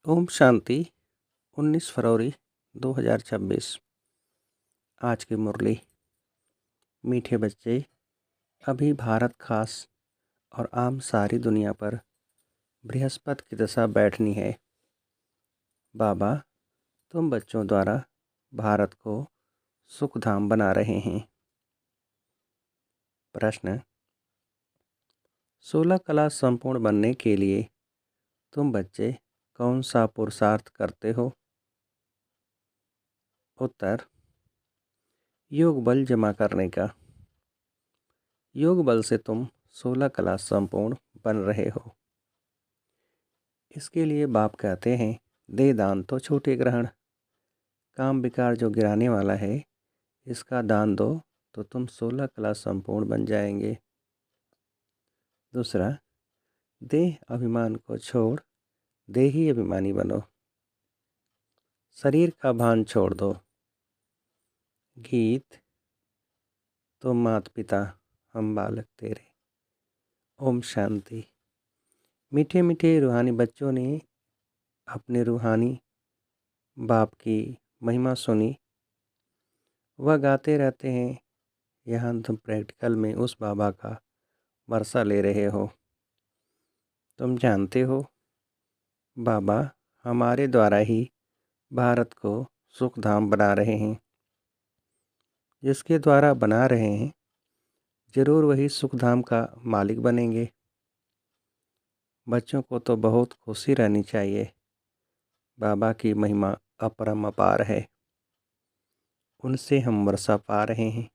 ओम शांति। 19 फरवरी 2026। आज की मुरली। मीठे बच्चे, अभी भारत खास और आम सारी दुनिया पर बृहस्पति की दशा बैठनी है। बाबा, तुम बच्चों द्वारा भारत को सुखधाम बना रहे हैं। प्रश्न: 16 कला संपूर्ण बनने के लिए तुम बच्चे कौन सा पुरुषार्थ करते हो? उत्तर: योग बल जमा करने का। योग बल से तुम 16 कला संपूर्ण बन रहे हो। इसके लिए बाप कहते हैं, दे दान तो छोटे ग्रहण। काम विकार जो गिराने वाला है, इसका दान दो तो तुम 16 कला संपूर्ण बन जाएंगे। दूसरा, देह अभिमान को छोड़ देही अभिमानी बनो। शरीर का भान छोड़ दो। गीत: तुम मात पिता, हम बालक तेरे। ओम शांति। मीठे मीठे रूहानी बच्चों ने अपने रूहानी बाप की महिमा सुनी। वह गाते रहते हैं। यहाँ तुम प्रैक्टिकल में उस बाबा का वर्षा ले रहे हो। तुम जानते हो, बाबा हमारे द्वारा ही भारत को सुखधाम बना रहे हैं। जिसके द्वारा बना रहे हैं, ज़रूर वही सुखधाम का मालिक बनेंगे। बच्चों को तो बहुत खुशी रहनी चाहिए। बाबा की महिमा अपरम अपार है। उनसे हम वर्षा पा रहे हैं।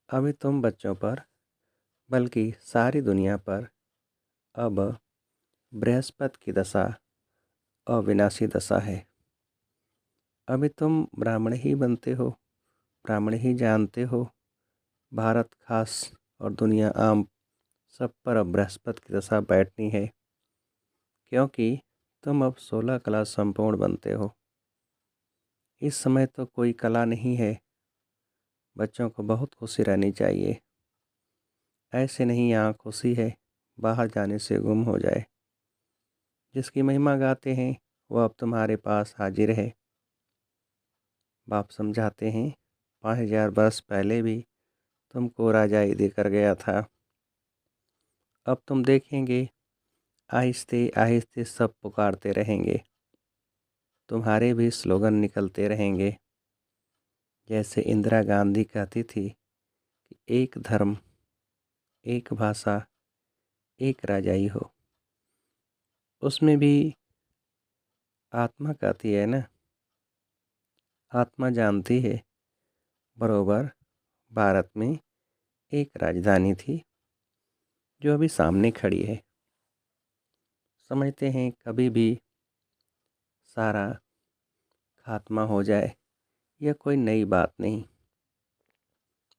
अभी तुम बच्चों पर, बल्कि सारी दुनिया पर अब बृहस्पति की दशा अविनाशी दशा है। अभी तुम ब्राह्मण ही बनते हो, ब्राह्मण ही जानते हो। भारत खास और दुनिया आम सब पर अब बृहस्पति की दशा बैठनी है, क्योंकि तुम अब 16 कला संपूर्ण बनते हो। इस समय तो कोई कला नहीं है। बच्चों को बहुत खुशी रहनी चाहिए। ऐसे नहीं यहाँ खुशी है, बाहर जाने से गुम हो जाए। जिसकी महिमा गाते हैं, वह अब तुम्हारे पास हाजिर है। बाप समझाते हैं, 5000 वर्ष पहले भी तुमको राजाई देकर गया था। अब तुम देखेंगे, आहिस्ते आहिस्ते सब पुकारते रहेंगे। तुम्हारे भी स्लोगन निकलते रहेंगे। जैसे इंदिरा गांधी कहती थी कि एक धर्म, एक भाषा, एक राजाई हो। उसमें भी आत्मा कहती है ना, आत्मा जानती है बरोबर भारत में एक राजधानी थी जो अभी सामने खड़ी है। समझते हैं कभी भी सारा खात्मा हो जाए, यह कोई नई बात नहीं।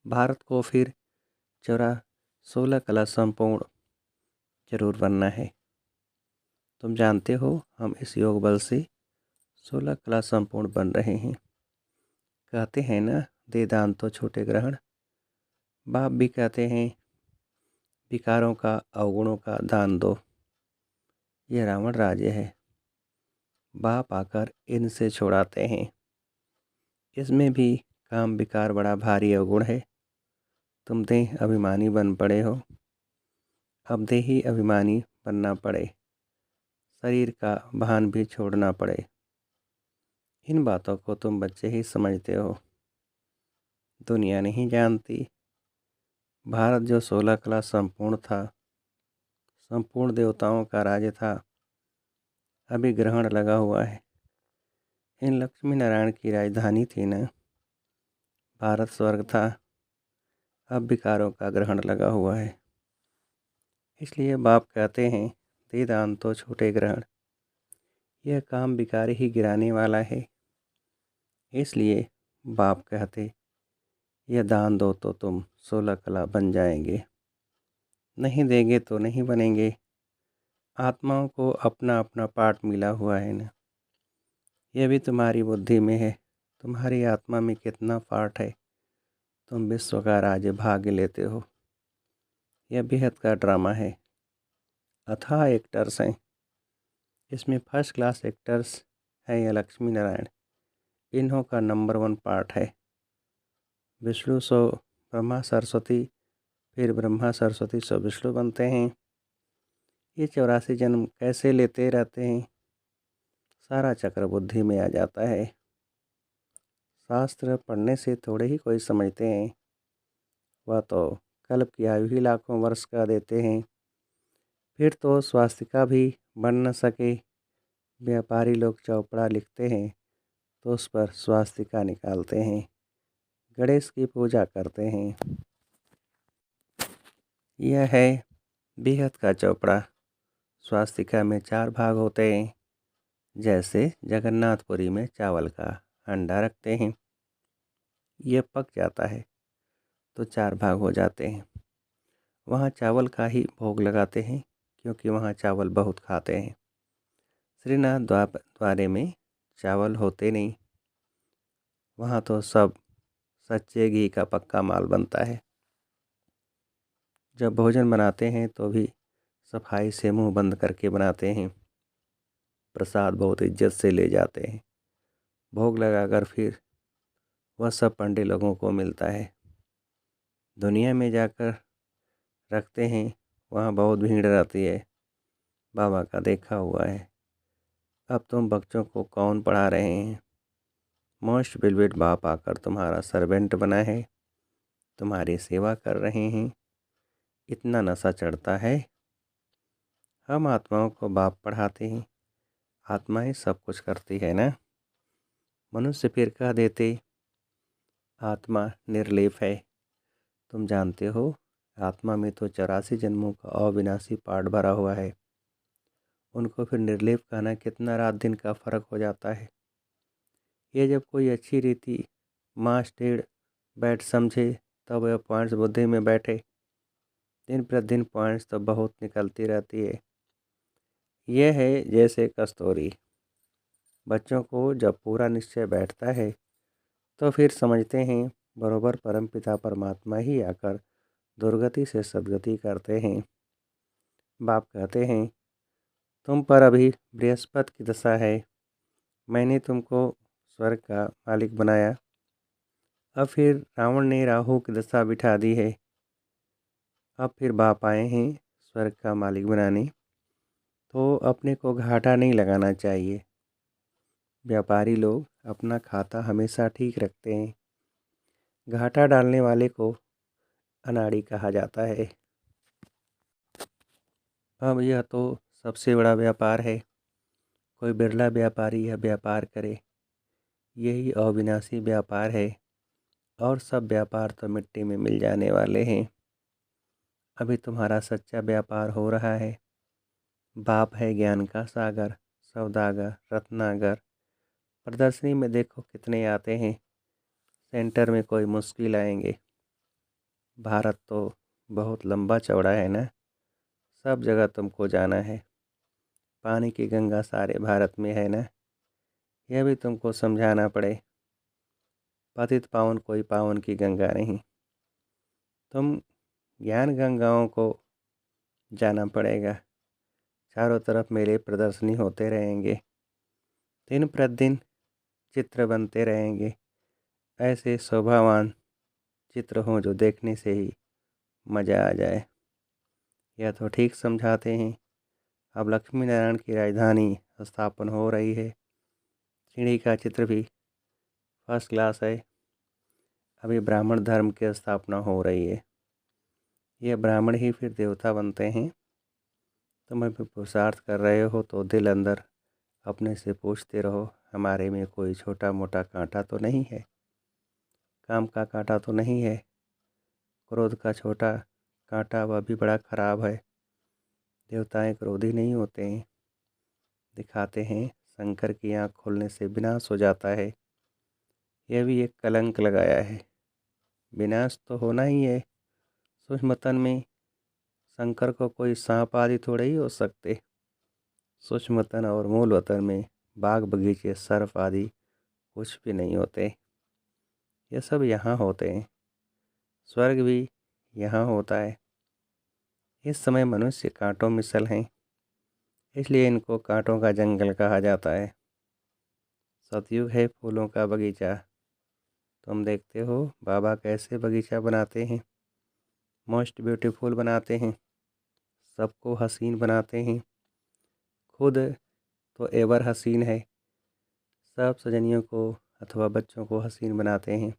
भारत को फिर 16 कला संपूर्ण जरूर बनना है। तुम जानते हो, हम इस योग बल से 16 कला संपूर्ण बन रहे हैं। कहते हैं ना, दे दान तो छोटे ग्रहण। बाप भी कहते हैं, विकारों का अवगुणों का दान दो। यह रावण राज्य है। बाप आकर इनसे छुड़ाते हैं। इसमें भी काम विकार बड़ा भारी अवगुण है। तुम देह अभिमानी बन पड़े हो। अब देही अभिमानी बनना पड़े, शरीर का भान भी छोड़ना पड़े। इन बातों को तुम बच्चे ही समझते हो, दुनिया नहीं जानती। भारत जो 16 कला संपूर्ण था, संपूर्ण देवताओं का राज्य था, अभी ग्रहण लगा हुआ है। इन लक्ष्मी नारायण की राजधानी थी ना, भारत स्वर्ग था। अब विकारों का ग्रहण लगा हुआ है। इसलिए बाप कहते हैं, दे दान तो छोटे ग्रहण। यह काम विकार ही गिराने वाला है। इसलिए बाप कहते, यह दान दो तो तुम 16 कला बन जाएंगे। नहीं देंगे तो नहीं बनेंगे। आत्माओं को अपना अपना पाठ मिला हुआ है ना। यह भी तुम्हारी बुद्धि में है। तुम्हारी आत्मा में कितना पाठ है। तुम विश्व का राज्य भाग्य लेते हो। यह बेहद का ड्रामा है। अथाह एक्टर्स हैं। इसमें फर्स्ट क्लास एक्टर्स हैं ये लक्ष्मी नारायण। इन्हों का नंबर 1 पार्ट है। विष्णु सो ब्रह्मा सरस्वती, फिर ब्रह्मा सरस्वती सो विष्णु बनते हैं। ये 84 जन्म कैसे लेते रहते हैं, सारा चक्र बुद्धि में आ जाता है। शास्त्र पढ़ने से थोड़े ही कोई समझते हैं, वह तो कल्प की आयु ही लाखों वर्ष का देते हैं। फिर तो स्वास्तिका भी बन न सके। व्यापारी लोग चौपड़ा लिखते हैं तो उस पर स्वास्तिका निकालते हैं, गणेश की पूजा करते हैं। यह है बेहद का चौपड़ा। स्वास्तिका में 4 भाग होते हैं। जैसे जगन्नाथपुरी में चावल का अंडा रखते हैं, यह पक जाता है तो 4 भाग हो जाते हैं। वहाँ चावल का ही भोग लगाते हैं क्योंकि वहाँ चावल बहुत खाते हैं। श्रीनाथ द्वारे में चावल होते नहीं, वहाँ तो सब सच्चे घी का पक्का माल बनता है। जब भोजन बनाते हैं तो भी सफाई से मुंह बंद करके बनाते हैं। प्रसाद बहुत इज्जत से ले जाते हैं। भोग लगाकर फिर वह सब पंडित लोगों को मिलता है। दुनिया में जाकर रखते हैं, वहाँ बहुत भीड़ रहती है, बाबा का देखा हुआ है। अब तुम बच्चों को कौन पढ़ा रहे हैं? मोस्ट बिलवेड बाप आकर तुम्हारा सर्वेंट बना है, तुम्हारी सेवा कर रहे हैं। इतना नशा चढ़ता है। हम आत्माओं को बाप पढ़ाते हैं, आत्मा ही सब कुछ करती है ना। मनुष्य फिर कह देते आत्मा निर्लेप है। तुम जानते हो आत्मा में तो 84 जन्मों का अविनाशी पाठ भरा हुआ है। उनको फिर निर्लेप कहना कितना रात दिन का फर्क हो जाता है। ये जब कोई अच्छी रीति मास टेढ़ बैठ समझे तब वह पॉइंट्स बुद्धि में बैठे। दिन प्रतिदिन पॉइंट्स तो बहुत निकलती रहती है। यह है जैसे कस्तूरी। बच्चों को जब पूरा निश्चय बैठता है तो फिर समझते हैं बरोबर परमपिता परमात्मा ही आकर दुर्गति से सद्गति करते हैं। बाप कहते हैं तुम पर अभी बृहस्पति की दशा है, मैंने तुमको स्वर्ग का मालिक बनाया। अब फिर रावण ने राहु की दशा बिठा दी है। अब फिर बाप आए हैं स्वर्ग का मालिक बनाने, तो अपने को घाटा नहीं लगाना चाहिए। व्यापारी लोग अपना खाता हमेशा ठीक रखते हैं, घाटा डालने वाले को अनाड़ी कहा जाता है। अब यह तो सबसे बड़ा व्यापार है, कोई बिरला व्यापारी यह व्यापार करे। यही अविनाशी व्यापार है, और सब व्यापार तो मिट्टी में मिल जाने वाले हैं। अभी तुम्हारा सच्चा व्यापार हो रहा है। बाप है ज्ञान का सागर, सौदागर रत्नागर। प्रदर्शनी में देखो कितने आते हैं, सेंटर में कोई मुश्किल आएंगे। भारत तो बहुत लंबा चौड़ा है ना, सब जगह तुमको जाना है। पानी की गंगा सारे भारत में है ना, यह भी तुमको समझाना पड़े। पतित पावन कोई पावन की गंगा नहीं, तुम ज्ञान गंगाओं को जाना पड़ेगा। चारों तरफ मेले प्रदर्शनी होते रहेंगे, दिन प्रतिदिन चित्र बनते रहेंगे। ऐसे शोभावान चित्र हों जो देखने से ही मज़ा आ जाए। यह तो ठीक समझाते हैं। अब लक्ष्मी नारायण की राजधानी स्थापन हो रही है। सीढ़ी का चित्र भी फर्स्ट क्लास है। अभी ब्राह्मण धर्म की स्थापना हो रही है। यह ब्राह्मण ही फिर देवता बनते हैं। तुम अभी पुरुषार्थ कर रहे हो तो दिल अंदर अपने से पूछते रहो, हमारे में कोई छोटा मोटा कांटा तो नहीं है, काम का कांटा तो नहीं है। क्रोध का छोटा कांटा वह भी बड़ा खराब है। देवताएं क्रोधी नहीं होते हैं, दिखाते हैं शंकर की आँख खोलने से विनाश हो जाता है। यह भी एक कलंक लगाया है। विनाश तो होना ही है। सूक्ष्मतन में शंकर को कोई सांप आदि थोड़े ही हो सकते। सूक्ष्मतन और मूल वतन में बाग बगीचे सर्प आदि कुछ भी नहीं होते। ये सब यहाँ होते हैं। स्वर्ग भी यहाँ होता है। इस समय मनुष्य कांटों मिसल हैं। इसलिए इनको कांटों का जंगल कहा जाता है। सतयुग है फूलों का बगीचा। तुम देखते हो बाबा कैसे बगीचा बनाते हैं, मोस्ट ब्यूटीफुल बनाते हैं, सबको हसीन बनाते हैं, खुद तो एवर हसीन है, सब सजनियों को अथवा बच्चों को हसीन बनाते हैं।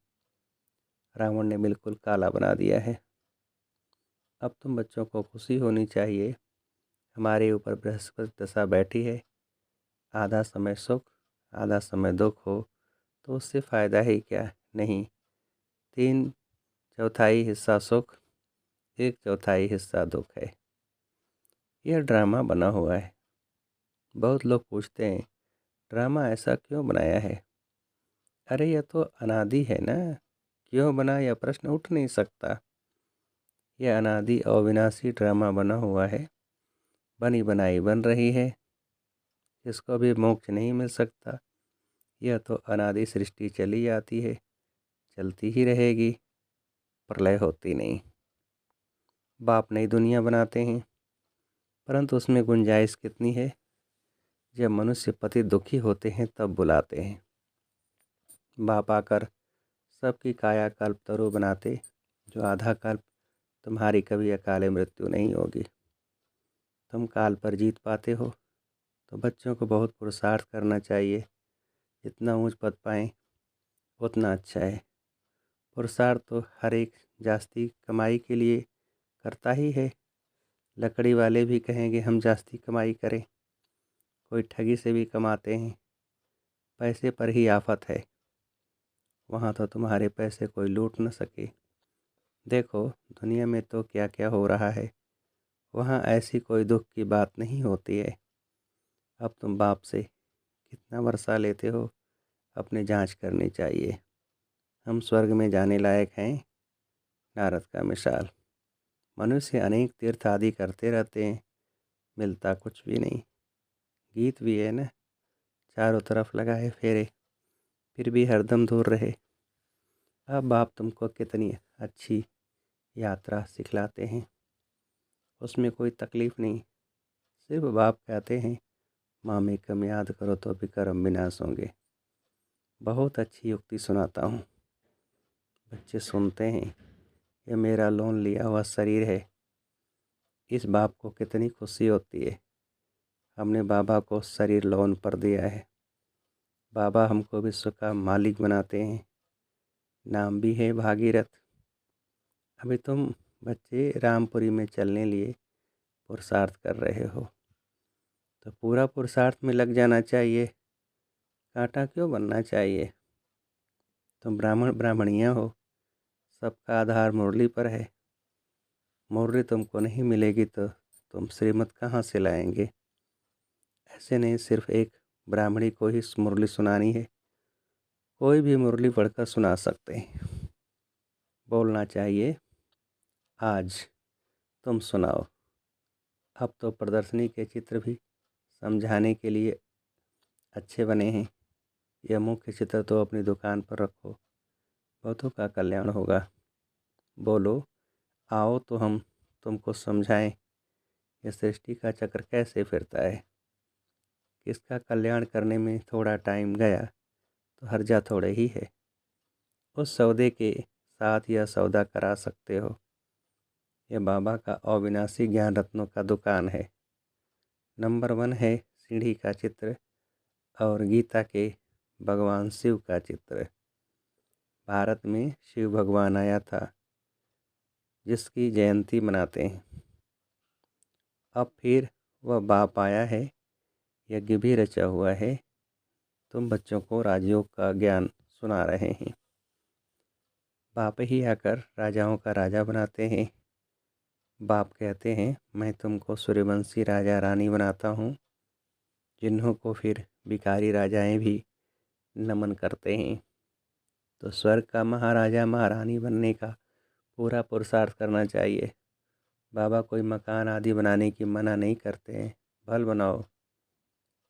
रावण ने बिल्कुल काला बना दिया है। अब तुम बच्चों को खुशी होनी चाहिए, हमारे ऊपर बृहस्पति दशा बैठी है। आधा समय सुख आधा समय दुख हो तो उससे फ़ायदा ही क्या नहीं। 3/4 हिस्सा सुख, 1/4 हिस्सा दुख है। यह ड्रामा बना हुआ है। बहुत लोग पूछते हैं ड्रामा ऐसा क्यों बनाया है। अरे यह तो अनादि है ना, क्यों बना यह प्रश्न उठ नहीं सकता। यह अनादि अविनाशी ड्रामा बना हुआ है, बनी बनाई बन रही है, इसको भी मोक्ष नहीं मिल सकता। यह तो अनादि सृष्टि चली आती है, चलती ही रहेगी, प्रलय होती नहीं। बाप नई दुनिया बनाते हैं, परंतु उसमें गुंजाइश कितनी है। जब मनुष्य पति दुखी होते हैं तब बुलाते हैं। बाप आकर सबकी काया कल्प तरु बनाते, जो आधा कल्प तुम्हारी कभी अकाले मृत्यु नहीं होगी। तुम काल पर जीत पाते हो तो बच्चों को बहुत पुरुषार्थ करना चाहिए। जितना ऊंच पद पाएँ उतना अच्छा है। पुरुषार्थ तो हर एक जास्ती कमाई के लिए करता ही है। लकड़ी वाले भी कहेंगे हम जास्ती कमाई करें, कोई ठगी से भी कमाते हैं। पैसे पर ही आफत है, वहाँ तो तुम्हारे पैसे कोई लूट न सके। देखो दुनिया में तो क्या क्या हो रहा है, वहाँ ऐसी कोई दुख की बात नहीं होती है। अब तुम बाप से कितना वर्षा लेते हो, अपनी जांच करनी चाहिए। हम स्वर्ग में जाने लायक हैं? नारद का मिसाल। मनुष्य अनेक तीर्थ आदि करते रहते हैं, मिलता कुछ भी नहीं। गीत भी है न, चारों तरफ लगाए फेरे, फिर भी हरदम दूर रहे। अब बाप तुमको कितनी अच्छी यात्रा सिखलाते हैं, उसमें कोई तकलीफ़ नहीं। सिर्फ बाप कहते हैं माँ कम याद करो तो भी कर्म विनाश होंगे। बहुत अच्छी युक्ति सुनाता हूँ, बच्चे सुनते हैं। यह मेरा लोन लिया हुआ शरीर है। इस बाप को कितनी खुशी होती है, हमने बाबा को शरीर लोन पर दिया है। बाबा हमको विश्व का मालिक बनाते हैं, नाम भी है भागीरथ। अभी तुम बच्चे रामपुरी में चलने लिए पुरुषार्थ कर रहे हो, तो पूरा पुरुषार्थ में लग जाना चाहिए, कांटा क्यों बनना चाहिए। तुम ब्राह्मण ब्राह्मणियाँ हो, सबका आधार मुरली पर है। मुरली तुमको नहीं मिलेगी तो तुम श्रीमत कहाँ से लाएंगे। ऐसे नहीं सिर्फ एक ब्राह्मणी को ही मुरली सुनानी है, कोई भी मुरली पढ़कर सुना सकते हैं। बोलना चाहिए आज तुम सुनाओ। अब तो प्रदर्शनी के चित्र भी समझाने के लिए अच्छे बने हैं। यह मुख्य चित्र तो अपनी दुकान पर रखो, बहुतों का कल्याण होगा। बोलो आओ तो हम तुमको समझाएं, यह सृष्टि का चक्र कैसे फिरता है। किसका कल्याण करने में थोड़ा टाइम गया तो हर्जा थोड़े ही है। उस सौदे के साथ यह सौदा करा सकते हो। यह बाबा का अविनाशी ज्ञान रत्नों का दुकान है। नंबर 1 है सीढ़ी का चित्र और गीता के भगवान शिव का चित्र। भारत में शिव भगवान आया था, जिसकी जयंती मनाते हैं। अब फिर वह बाप आया है, यज्ञ भी रचा हुआ है। तुम बच्चों को राजयोग का ज्ञान सुना रहे हैं। बाप ही आकर राजाओं का राजा बनाते हैं। बाप कहते हैं मैं तुमको सूर्यवंशी राजा रानी बनाता हूँ, जिन्हों को फिर भिखारी राजाएं भी नमन करते हैं। तो स्वर्ग का महाराजा महारानी बनने का पूरा पुरुषार्थ करना चाहिए। बाबा कोई मकान आदि बनाने की मना नहीं करते हैं, भल बनाओ,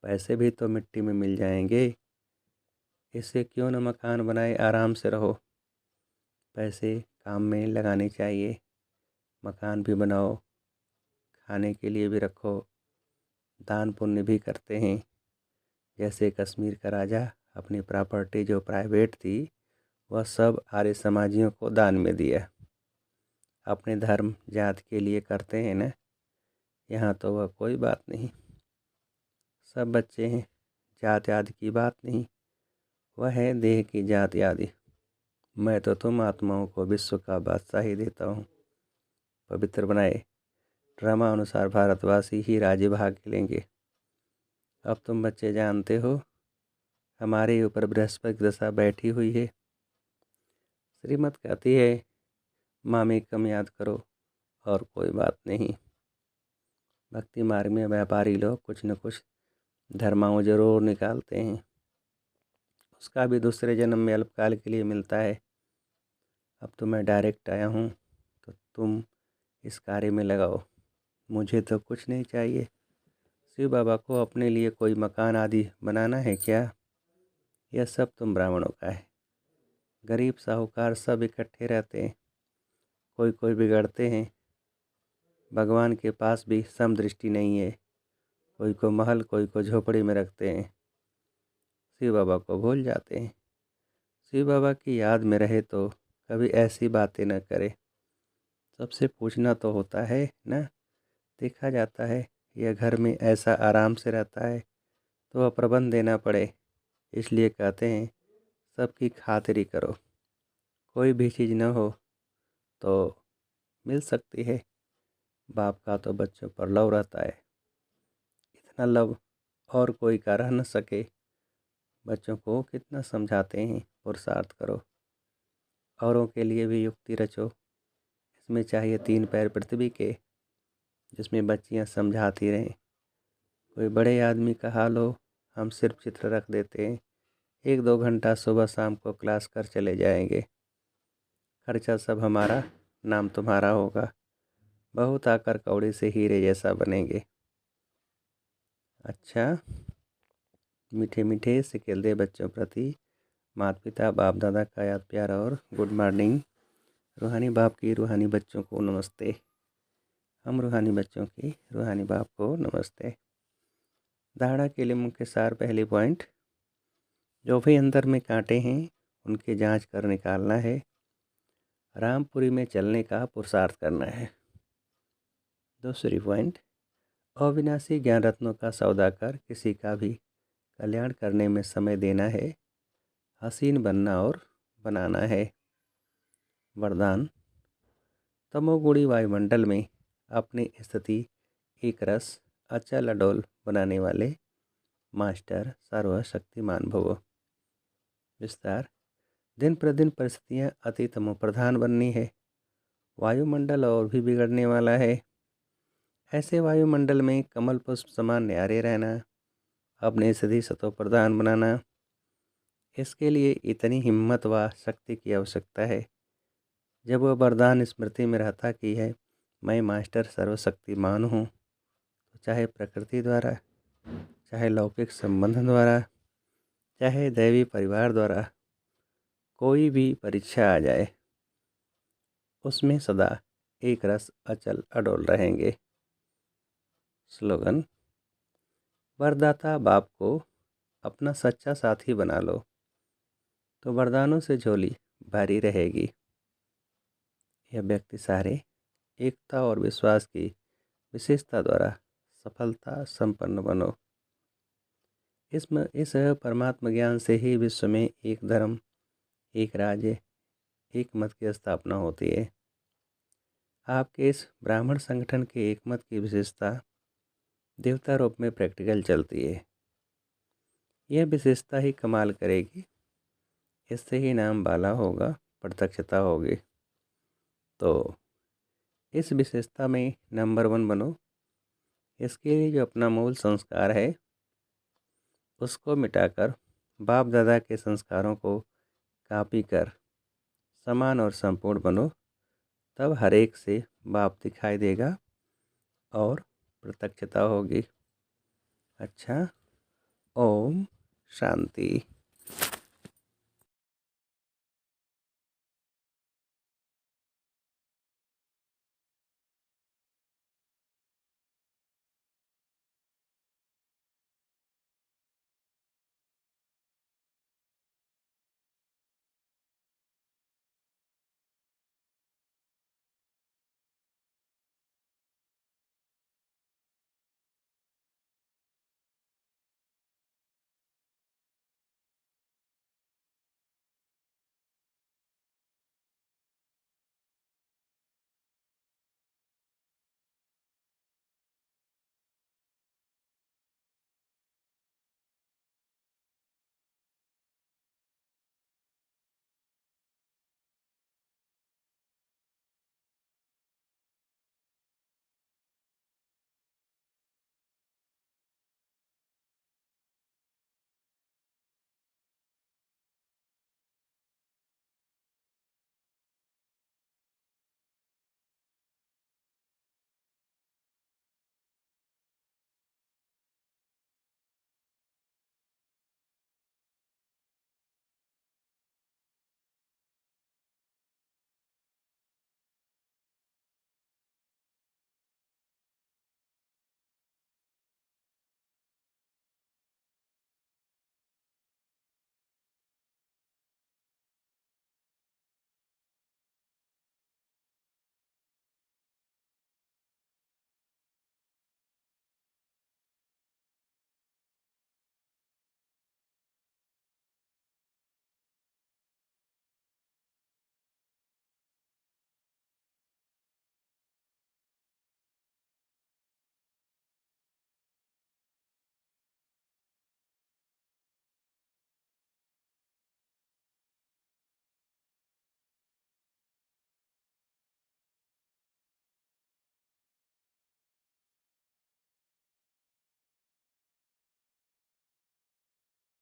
पैसे भी तो मिट्टी में मिल जाएंगे। इससे क्यों न मकान बनाए, आराम से रहो। पैसे काम में लगाने चाहिए, मकान भी बनाओ, खाने के लिए भी रखो, दान पुण्य भी करते हैं। जैसे कश्मीर का राजा अपनी प्रॉपर्टी जो प्राइवेट थी वह सब आर्य समाजियों को दान में दिया। अपने धर्म जात के लिए करते हैं ना। यहाँ तो वह कोई बात नहीं, सब बच्चे हैं, जात आदि की बात नहीं, वह है देह की जात आदि। मैं तो तुम आत्माओं को विश्व का बादशाह ही देता हूँ। पवित्र बनाए ड्रामा अनुसार भारतवासी ही राज्य भाग लेंगे। अब तुम बच्चे जानते हो हमारे ऊपर बृहस्पति दशा बैठी हुई है। श्रीमत कहती है मामी कम याद करो और कोई बात नहीं। भक्ति मार्ग में व्यापारी लोग कुछ न कुछ धर्माओं जरूर निकालते हैं, उसका भी दूसरे जन्म में अल्पकाल के लिए मिलता है। अब तो मैं डायरेक्ट आया हूँ तो तुम इस कार्य में लगाओ। मुझे तो कुछ नहीं चाहिए। शिव बाबा को अपने लिए कोई मकान आदि बनाना है क्या? यह सब तुम ब्राह्मणों का है। गरीब साहूकार सब इकट्ठे रहते हैं, कोई कोई बिगड़ते हैं। भगवान के पास भी समदृष्टि नहीं है, कोई को महल कोई को झोपड़ी में रखते हैं। शिव बाबा को भूल जाते हैं। शिव बाबा की याद में रहे तो कभी ऐसी बातें न करे। सबसे पूछना तो होता है ना। देखा जाता है यह घर में ऐसा आराम से रहता है तो वह प्रबंध देना पड़े, इसलिए कहते हैं सबकी खातिरी करो। कोई भी चीज़ न हो तो मिल सकती है। बाप का तो बच्चों पर लव रहता है, इतना लव और कोई का रह न सके। बच्चों को कितना समझाते हैं पुरुषार्थ करो, औरों के लिए भी युक्ति रचो। इसमें चाहिए 3 पैर पृथ्वी के, जिसमें बच्चियां समझाती रहें। कोई बड़े आदमी का हाल हो, हम सिर्फ चित्र रख देते हैं, 1-2 घंटा सुबह शाम को क्लास कर चले जाएंगे। खर्चा सब हमारा, नाम तुम्हारा होगा। बहुत आकर कौड़ी से हीरे जैसा बनेंगे। अच्छा, मीठे मीठे सिकेल दे बच्चों प्रति माता पिता बाप दादा का याद प्यार और गुड मॉर्निंग। रूहानी बाप की रूहानी बच्चों को नमस्ते। हम रूहानी बच्चों की रूहानी बाप को नमस्ते। धारणा के लिए मुख्य सार पहली पॉइंट, जो भी अंदर में कांटे हैं उनकी जांच कर निकालना है। रामपुरी में चलने का पुरुषार्थ करना है। दूसरी पॉइंट, अविनाशी ज्ञान रत्नों का सौदा कर किसी का भी कल्याण करने में समय देना है। हसीन बनना और बनाना है। वरदान, तमोगुणी वायुमंडल में अपनी स्थिति एक रस अचल अडोल बनाने वाले मास्टर सर्वशक्तिमान भव। विस्तार, दिन प्रतिदिन परिस्थितियाँ अति तमो प्रधान बननी है। वायुमंडल और भी बिगड़ने वाला है। ऐसे वायुमंडल में कमल पुष्प समान न्यारे रहना, अपने स्थिति सतो प्रधान बनाना, इसके लिए इतनी हिम्मत व शक्ति की आवश्यकता है। जब वह वरदान स्मृति में रहता कि है मैं मास्टर सर्वशक्तिमान हूँ, तो चाहे प्रकृति द्वारा, चाहे लौकिक संबंध द्वारा, चाहे दैवी परिवार द्वारा कोई भी परीक्षा आ जाए, उसमें सदा एक रस अचल अडोल रहेंगे। स्लोगन, वरदाता बाप को अपना सच्चा साथी बना लो तो वरदानों से झोली भारी रहेगी। यह व्यक्ति सारे एकता और विश्वास की विशेषता द्वारा सफलता संपन्न बनो। इस परमात्मा ज्ञान से ही विश्व में एक धर्म, एक राज्य, एक मत की स्थापना होती है। आपके इस ब्राह्मण संगठन के एक मत की विशेषता देवता रूप में प्रैक्टिकल चलती है। यह विशेषता ही कमाल करेगी, इससे ही नाम बाला होगा, प्रत्यक्षता होगी। तो इस विशेषता में नंबर 1 बनो। इसके लिए जो अपना मूल संस्कार है उसको मिटाकर बाप दादा के संस्कारों को कॉपी कर समान और संपूर्ण बनो, तब हर एक से बाप दिखाई देगा और प्रत्यक्षता होगी। अच्छा, ओम शांति।